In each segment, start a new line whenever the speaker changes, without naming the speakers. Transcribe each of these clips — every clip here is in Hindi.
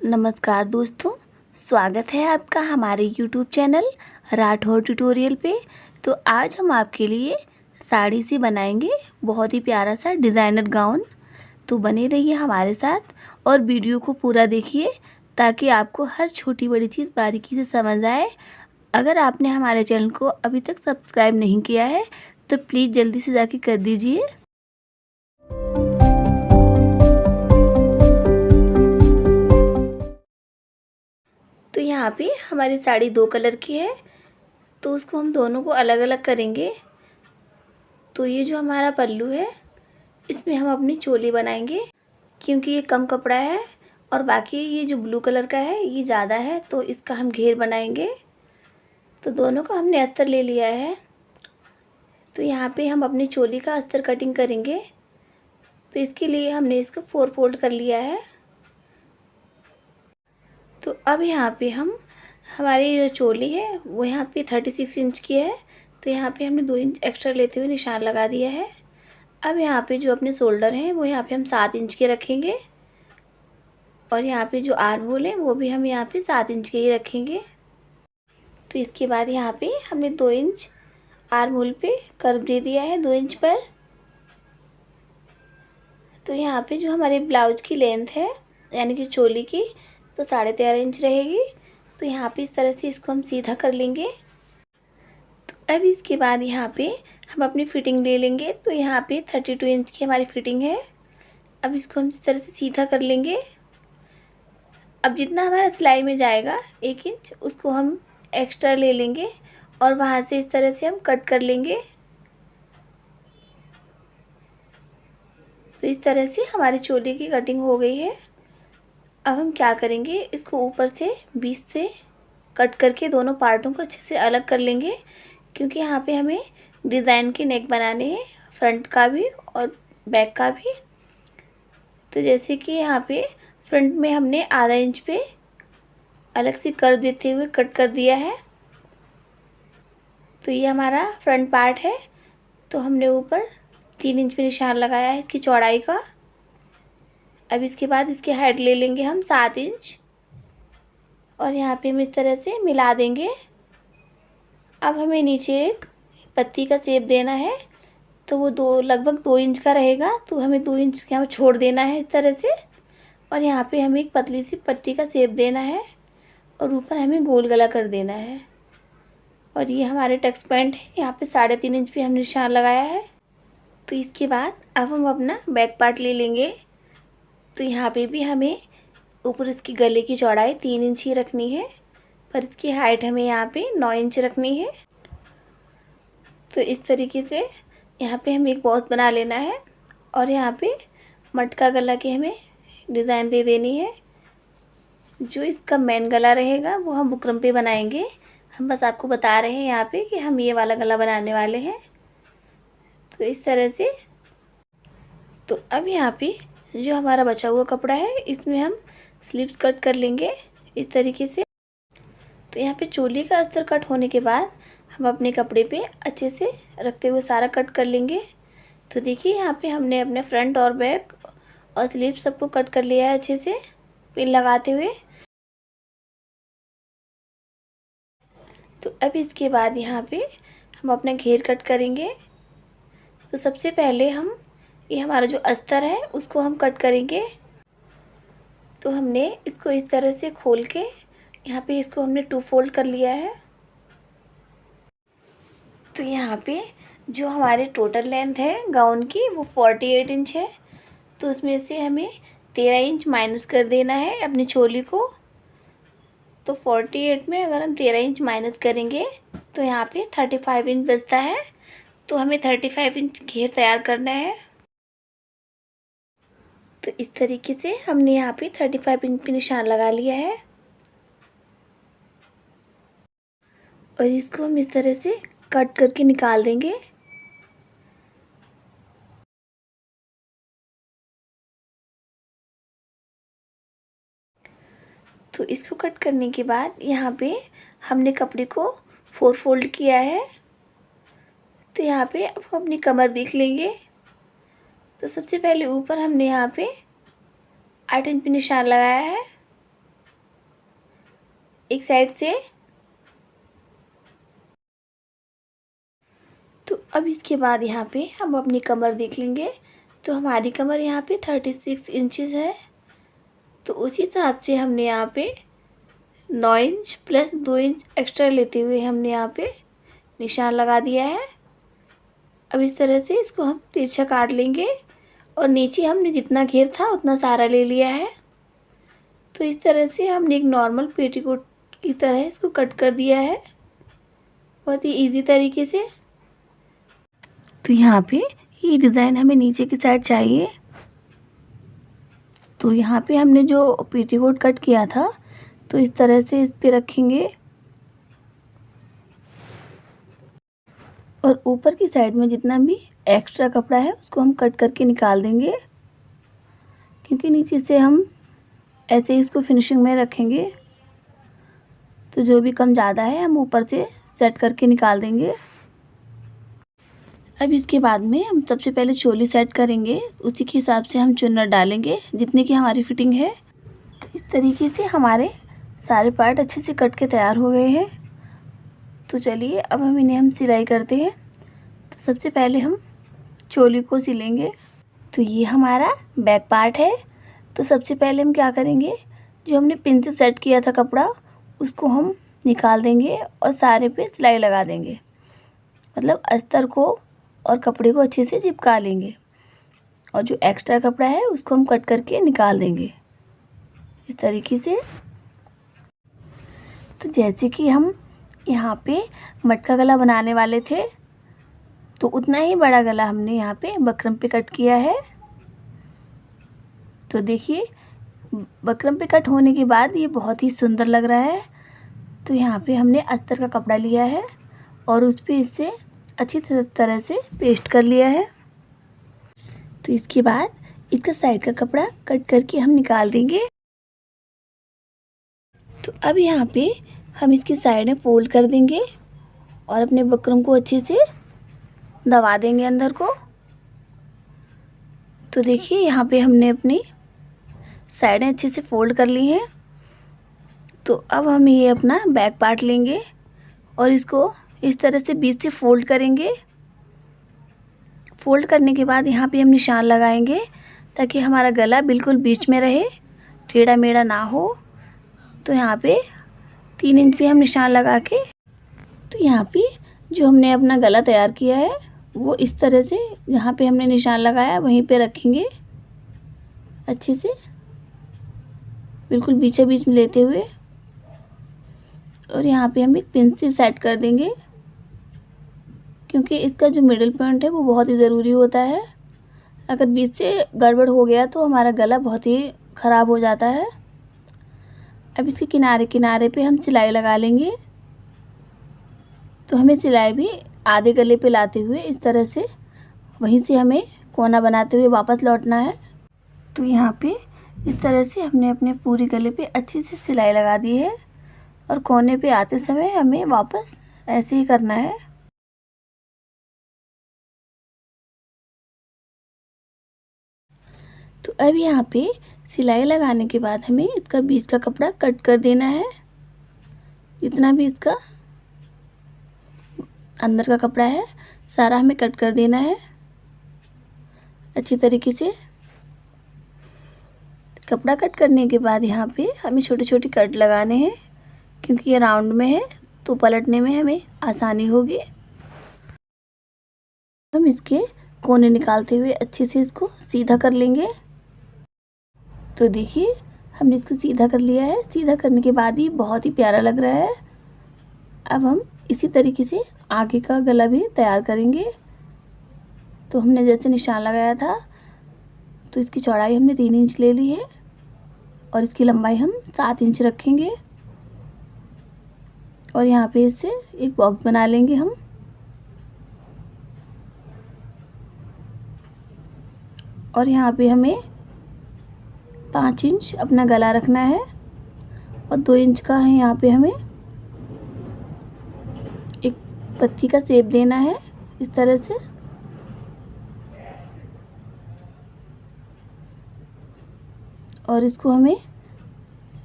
नमस्कार दोस्तों, स्वागत है आपका हमारे YouTube चैनल राठौर ट्यूटोरियल पे। तो आज हम आपके लिए साड़ी से बनाएंगे बहुत ही प्यारा सा डिज़ाइनर गाउन। तो बने रहिए हमारे साथ और वीडियो को पूरा देखिए ताकि आपको हर छोटी बड़ी चीज़ बारीकी से समझ आए। अगर आपने हमारे चैनल को अभी तक सब्सक्राइब नहीं किया है तो प्लीज़ जल्दी से जाके कर दीजिए। तो यहाँ पे हमारी साड़ी 2 कलर की है, तो उसको हम दोनों को अलग अलग करेंगे। तो ये जो हमारा पल्लू है इसमें हम अपनी चोली बनाएंगे, क्योंकि ये कम कपड़ा है और बाकी ये जो ब्लू कलर का है ये ज़्यादा है, तो इसका हम घेर बनाएंगे। तो दोनों का हमने अस्तर ले लिया है। तो यहाँ पे हम अपनी चोली का अस्तर कटिंग करेंगे। तो इसके लिए हमने इसको 4 फोल्ड कर लिया है। तो अब यहाँ पे हम हमारी जो चोली है वो यहाँ पे 36 इंच की है, तो यहाँ पे हमने 2 इंच एक्स्ट्रा लेते हुए निशान लगा दिया है। अब यहाँ पे जो अपने शोल्डर हैं वो यहाँ पे हम 7 इंच के रखेंगे और यहाँ पे जो आर्म होल है वो भी हम यहाँ पे 7 इंच के ही रखेंगे। तो इसके बाद यहाँ पे हमने 2 इंच आर्म होल पे कर्व दे दिया है 2 इंच पर। तो यहाँ पे जो हमारे ब्लाउज की लेंथ है यानी कि चोली की, तो 13.5 इंच रहेगी। तो यहाँ पे इस तरह से इसको हम सीधा कर लेंगे। तो अब इसके बाद यहाँ पे हम अपनी फिटिंग ले लेंगे। तो यहाँ पे 32 इंच की हमारी फिटिंग है। अब इसको हम इस तरह से सीधा कर लेंगे। अब जितना हमारा सिलाई में जाएगा 1 इंच, उसको हम एक्स्ट्रा ले लेंगे और वहाँ से इस तरह से हम कट कर लेंगे। तो इस तरह से हमारी चोली की कटिंग हो गई है। अब हम क्या करेंगे, इसको ऊपर से 20 से कट करके दोनों पार्टों को अच्छे से अलग कर लेंगे, क्योंकि यहाँ पे हमें डिज़ाइन के नेक बनाने हैं, फ्रंट का भी और बैक का भी। तो जैसे कि यहाँ पे फ्रंट में हमने आधा इंच पे अलग से कर्व देते हुए कट कर दिया है। तो ये हमारा फ्रंट पार्ट है। तो हमने ऊपर 3 इंच पे निशान लगाया है इसकी चौड़ाई का। अब इसके बाद इसकी हाइट ले लेंगे हम 7 इंच और यहाँ पे हम इस तरह से मिला देंगे। अब हमें नीचे एक पत्ती का शेप देना है, तो वो लगभग 2 इंच का रहेगा। तो हमें 2 इंच यहाँ छोड़ देना है इस तरह से, और यहाँ पे हमें एक पतली सी पट्टी का शेप देना है और ऊपर हमें गोल गला कर देना है। और ये हमारे टक्स पैंट है, यहाँ पे 3.5 इंच पे हमने निशान लगाया है। तो इसके बाद अब हम अपना बैक पार्ट ले लेंगे। तो यहाँ पे भी हमें ऊपर इसकी गले की चौड़ाई 3 इंच ही रखनी है, पर इसकी हाइट हमें यहाँ पे 9 इंच रखनी है। तो इस तरीके से यहाँ पे हमें एक बॉस बना लेना है और यहाँ पे मटका गला की हमें डिज़ाइन दे देनी है। जो इसका मेन गला रहेगा वो हम बुकरम पे बनाएंगे। हम बस आपको बता रहे हैं यहाँ पे कि हम ये वाला गला बनाने वाले हैं। तो इस तरह से। तो अब यहाँ पे जो हमारा बचा हुआ कपड़ा है इसमें हम स्लीव्स कट कर लेंगे इस तरीके से। तो यहाँ पे चोली का अस्तर कट होने के बाद हम अपने कपड़े पे अच्छे से रखते हुए सारा कट कर लेंगे। तो देखिए यहाँ पे हमने अपने फ्रंट और बैक और स्लीव सबको कट कर लिया है अच्छे से पिन लगाते हुए। तो अब इसके बाद यहाँ पे हम अपना घेर कट करेंगे। तो सबसे पहले हम ये हमारा जो अस्तर है उसको हम कट करेंगे। तो हमने इसको इस तरह से खोल के यहाँ पे इसको हमने 2 फोल्ड कर लिया है। तो यहाँ पे जो हमारे टोटल लेंथ है गाउन की वो 48 इंच है। तो उसमें से हमें 13 इंच माइनस कर देना है अपनी चोली को। तो 48 में अगर हम 13 इंच माइनस करेंगे तो यहाँ पे 35 इंच बचता है। तो हमें 35 इंच घेर तैयार करना है। तो इस तरीके से हमने यहाँ पे 35 इंच पे निशान लगा लिया है और इसको हम इस तरह से कट करके निकाल देंगे। तो इसको कट करने के बाद यहाँ पे हमने कपड़े को 4 फोल्ड किया है। तो यहाँ पे अब हम अपनी कमर देख लेंगे। तो सबसे पहले ऊपर हमने यहाँ पे 8 इंच पे निशान लगाया है एक साइड से। तो अब इसके बाद यहाँ पे हम अपनी कमर देख लेंगे। तो हमारी कमर यहाँ पे 36 इंचज़ है। तो उसी हिसाब से हमने यहाँ पे 9 इंच प्लस 2 इंच एक्स्ट्रा लेते हुए हमने यहाँ पे निशान लगा दिया है। अब इस तरह से इसको हम तिरछा काट लेंगे और नीचे हमने जितना घेर था उतना सारा ले लिया है। तो इस तरह से हमने एक नॉर्मल पेटीकोट की तरह इसको कट कर दिया है, बहुत ही इजी तरीके से। तो यहाँ पे ये डिज़ाइन हमें नीचे की साइड चाहिए। तो यहाँ पे हमने जो पेटीकोट कट किया था तो इस तरह से इस पे रखेंगे और ऊपर की साइड में जितना भी एक्स्ट्रा कपड़ा है उसको हम कट करके निकाल देंगे, क्योंकि नीचे से हम ऐसे ही इसको फिनिशिंग में रखेंगे। तो जो भी कम ज़्यादा है हम ऊपर से सेट करके निकाल देंगे। अब इसके बाद में हम सबसे पहले चोली सेट करेंगे, उसी के हिसाब से हम चुन्नट डालेंगे जितने की हमारी फिटिंग है। तो इस तरीके से हमारे सारे पार्ट अच्छे से कट के तैयार हो गए हैं। तो चलिए अब हम सिलाई करते हैं। तो सबसे पहले हम चोली को सिलेंगे। तो ये हमारा बैक पार्ट है। तो सबसे पहले हम क्या करेंगे, जो हमने पिन से सेट किया था कपड़ा उसको हम निकाल देंगे और सारे पे सिलाई लगा देंगे, मतलब अस्तर को और कपड़े को अच्छे से चिपका लेंगे। और जो एक्स्ट्रा कपड़ा है उसको हम कट करके निकाल देंगे इस तरीके से। तो जैसे कि हम यहाँ पे मटका गला बनाने वाले थे तो उतना ही बड़ा गला हमने यहाँ पे बकरम पे कट किया है। तो देखिए बकरम पे कट होने के बाद ये बहुत ही सुंदर लग रहा है। तो यहाँ पे हमने अस्तर का कपड़ा लिया है और उस पे इससे अच्छी तरह से पेस्ट कर लिया है। तो इसके बाद इसका साइड का कपड़ा कट करके हम निकाल देंगे। तो अब यहाँ पे हम इसकी साइड में फोल्ड कर देंगे और अपने बकरम को अच्छे से दबा देंगे अंदर को। तो देखिए यहाँ पे हमने अपनी साइडें अच्छे से फोल्ड कर ली हैं। तो अब हम ये अपना बैक पार्ट लेंगे और इसको इस तरह से बीच से फोल्ड करेंगे। फोल्ड करने के बाद यहाँ पे हम निशान लगाएंगे ताकि हमारा गला बिल्कुल बीच में रहे, टेढ़ा मेढ़ा ना हो। तो यहाँ पे 3 इंच पे हम निशान लगा के, तो यहाँ पे जो हमने अपना गला तैयार किया है वो इस तरह से जहाँ पे हमने निशान लगाया वहीं पे रखेंगे अच्छे से, बिल्कुल बीचों बीच में लेते हुए। और यहाँ पे हम एक पिन से सेट कर देंगे, क्योंकि इसका जो मिडिल पॉइंट है वो बहुत ही ज़रूरी होता है। अगर बीच से गड़बड़ हो गया तो हमारा गला बहुत ही ख़राब हो जाता है। अब इसके किनारे किनारे पे हम सिलाई लगा लेंगे। तो हमें सिलाई भी आधे गले पे लाते हुए इस तरह से वहीं से हमें कोना बनाते हुए वापस लौटना है। तो यहाँ पे इस तरह से हमने अपने पूरे गले पे अच्छी से सिलाई लगा दी है और कोने पे आते समय हमें वापस ऐसे ही करना है। तो अब यहाँ पे सिलाई लगाने के बाद हमें इसका बीच का कपड़ा कट कर देना है। जितना भी इसका अंदर का कपड़ा है सारा हमें कट कर देना है अच्छी तरीके से। कपड़ा कट करने के बाद यहाँ पे हमें छोटे छोटे कट लगाने हैं, क्योंकि ये राउंड में है तो पलटने में हमें आसानी होगी। हम इसके कोने निकालते हुए अच्छे से इसको सीधा कर लेंगे। तो देखिए हमने इसको सीधा कर लिया है। सीधा करने के बाद ही बहुत ही प्यारा लग रहा है। अब हम इसी तरीके से आगे का गला भी तैयार करेंगे। तो हमने जैसे निशान लगाया था तो इसकी चौड़ाई हमने 3 इंच ले ली है और इसकी लंबाई हम 7 इंच रखेंगे। और यहाँ पे इससे एक बॉक्स बना लेंगे हम। और यहाँ पे हमें 5 इंच अपना गला रखना है और 2 इंच का है यहाँ पे हमें एक पत्ती का शेप देना है इस तरह से। और इसको हमें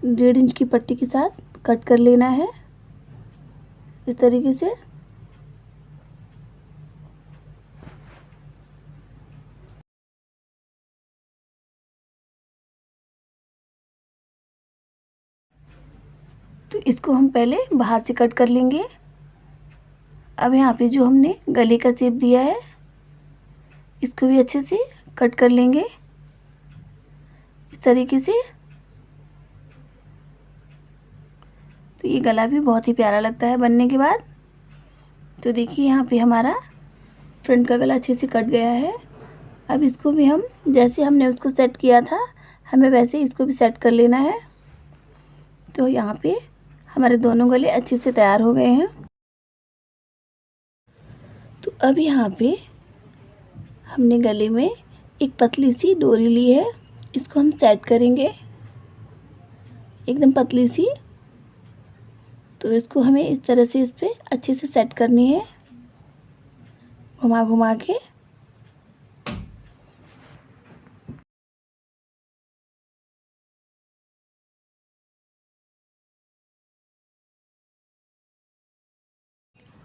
1.5 इंच की पट्टी के साथ कट कर लेना है इस तरीके से। तो इसको हम पहले बाहर से कट कर लेंगे। अब यहाँ पे जो हमने गले का शेप दिया है इसको भी अच्छे से कट कर लेंगे इस तरीके से। तो ये गला भी बहुत ही प्यारा लगता है बनने के बाद। तो देखिए यहाँ पे हमारा फ्रंट का गला अच्छे से कट गया है। अब इसको भी हम जैसे हमने उसको सेट किया था हमें वैसे इसको भी सेट कर लेना है। तो यहाँ पे हमारे दोनों गले अच्छे से तैयार हो गए हैं। तो अब यहाँ पे हमने गले में एक पतली सी डोरी ली है, इसको हम सेट करेंगे एकदम पतली सी। तो इसको हमें इस तरह से इस पे अच्छे से सेट करनी है घुमा घुमा के।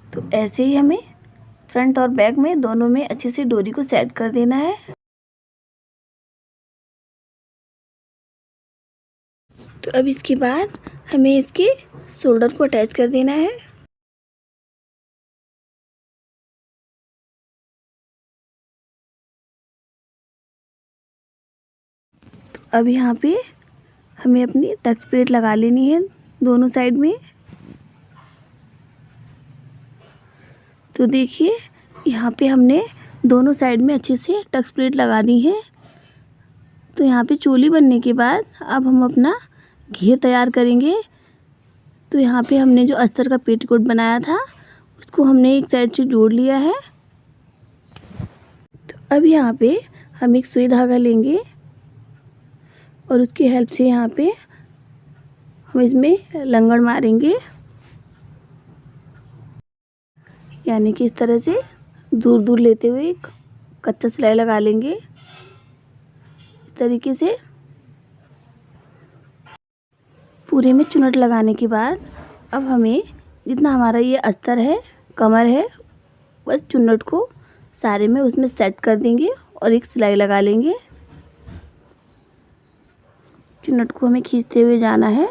तो ऐसे ही हमें फ्रंट और बैक में दोनों में अच्छे से डोरी को सेट कर देना है। तो अब इसके बाद हमें इसके शोल्डर को अटैच कर देना है। तो अब यहाँ पे हमें अपनी टक्स प्लेट लगा लेनी है दोनों साइड में। तो देखिए यहाँ पे हमने दोनों साइड में अच्छे से टक्स प्लेट लगा दी है। तो यहाँ पे चोली बनने के बाद अब हम अपना घेर तैयार करेंगे। तो यहाँ पे हमने जो अस्तर का पेटीकोट बनाया था उसको हमने एक साइड से जोड़ लिया है। तो अब यहाँ पे हम एक सुई धागा लेंगे और उसकी हेल्प से यहाँ पे हम इसमें लंगड़ मारेंगे, यानी कि इस तरह से दूर दूर लेते हुए एक कच्चा सिलाई लगा लेंगे इस तरीके से। पूरे में चुनट लगाने के बाद अब हमें जितना हमारा ये अस्तर है कमर है बस चुनट को सारे में उसमें सेट कर देंगे और एक सिलाई लगा लेंगे। चुनट को हमें खींचते हुए जाना है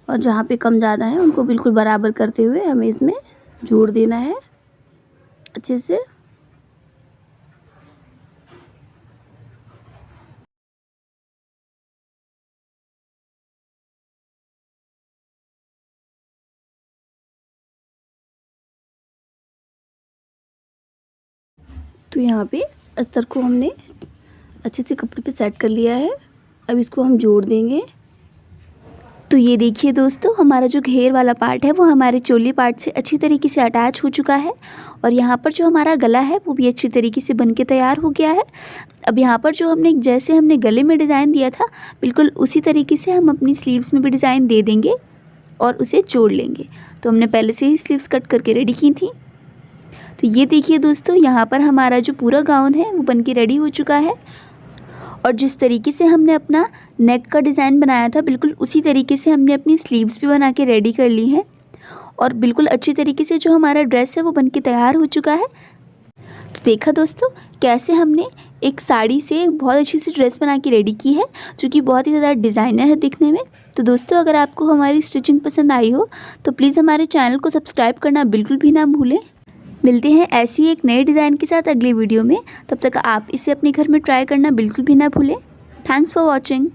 और जहाँ पे कम ज़्यादा है उनको बिल्कुल बराबर करते हुए हमें इसमें जोड़ देना है अच्छे से। तो यहाँ पे अस्तर को हमने अच्छे से कपड़े पे सेट कर लिया है। अब इसको हम जोड़ देंगे।
तो ये देखिए दोस्तों, हमारा जो घेर वाला पार्ट है वो हमारे चोली पार्ट से अच्छी तरीके से अटैच हो चुका है और यहाँ पर जो हमारा गला है वो भी अच्छी तरीके से बन के तैयार हो गया है। अब यहाँ पर जो हमने जैसे हमने गले में डिज़ाइन दिया था बिल्कुल उसी तरीके से हम अपनी स्लीव्स में भी डिज़ाइन दे देंगे और उसे जोड़ लेंगे। तो हमने पहले से ही स्लीव्स कट करके रेडी की थी। तो ये देखिए दोस्तों, यहाँ पर हमारा जो पूरा गाउन है वो बन के रेडी हो चुका है और जिस तरीके से हमने अपना नेक का डिज़ाइन बनाया था बिल्कुल उसी तरीके से हमने अपनी स्लीव्स भी बना के रेडी कर ली हैं और बिल्कुल अच्छी तरीके से जो हमारा ड्रेस है वो बन के तैयार हो चुका है। तो देखा दोस्तों कैसे हमने एक साड़ी से बहुत अच्छी सी ड्रेस बना के रेडी की है जो कि बहुत ही ज़्यादा डिज़ाइनर है दिखने में। तो दोस्तों अगर आपको हमारी स्टिचिंग पसंद आई हो तो प्लीज़ हमारे चैनल को सब्सक्राइब करना बिल्कुल भी ना भूलें। मिलते हैं ऐसी एक नए डिज़ाइन के साथ अगली वीडियो में। तब तक आप इसे अपने घर में ट्राई करना बिल्कुल भी ना भूलें। Thanks for watching.